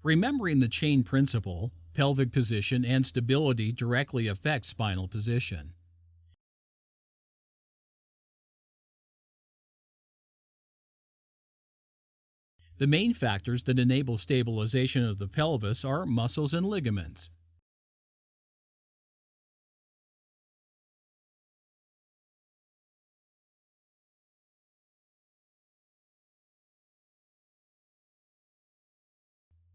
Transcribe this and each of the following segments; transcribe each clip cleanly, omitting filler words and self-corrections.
Remembering the chain principle, pelvic position and stability directly affect spinal position. The main factors that enable stabilization of the pelvis are muscles and ligaments.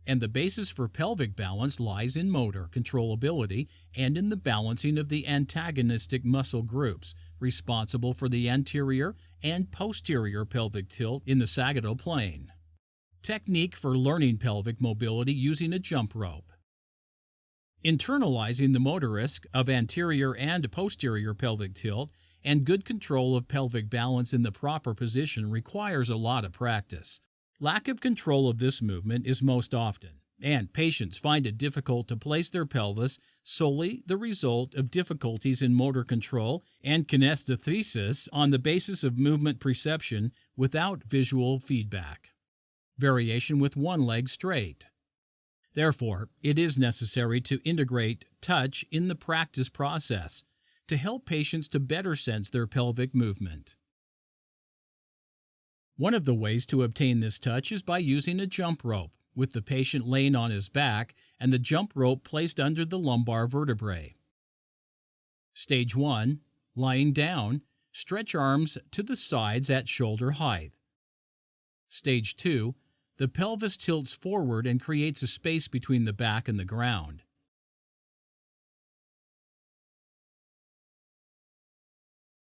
And the basis for pelvic balance lies in motor controllability and in the balancing of the antagonistic muscle groups responsible for the anterior and posterior pelvic tilt in the sagittal plane. Technique for learning pelvic mobility using a jump rope. Internalizing the motor risk of anterior and posterior pelvic tilt and good control of pelvic balance in the proper position requires a lot of practice. Lack of control of this movement is most often, and patients find it difficult to place their pelvis solely the result of difficulties in motor control and kinesthesis on the basis of movement perception without visual feedback. Variation with one leg straight. Therefore, it is necessary to integrate touch in the practice process to help patients to better sense their pelvic movement. One of the ways to obtain this touch is by using a jump rope, with the patient laying on his back and the jump rope placed under the lumbar vertebrae. Stage 1. Lying down, stretch arms to the sides at shoulder height. Stage 2. The pelvis tilts forward and creates a space between the back and the ground.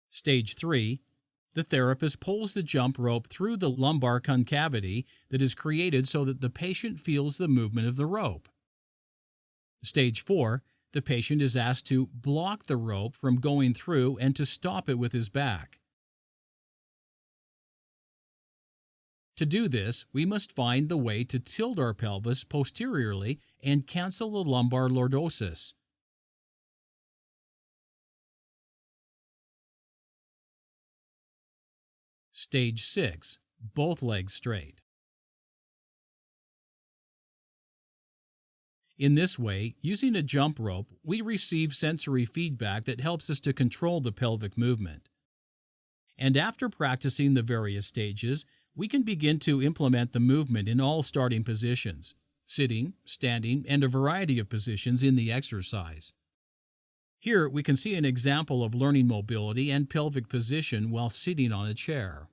Stage 3. The therapist pulls the jump rope through the lumbar concavity that is created so that the patient feels the movement of the rope. Stage 4. The patient is asked to block the rope from going through and to stop it with his back. To do this, we must find the way to tilt our pelvis posteriorly and cancel the lumbar lordosis. Stage 6. Both legs straight. In this way, using a jump rope, we receive sensory feedback that helps us to control the pelvic movement. And after practicing the various stages, we can begin to implement the movement in all starting positions, sitting, standing, and a variety of positions in the exercise. Here we can see an example of learning mobility and pelvic position while sitting on a chair.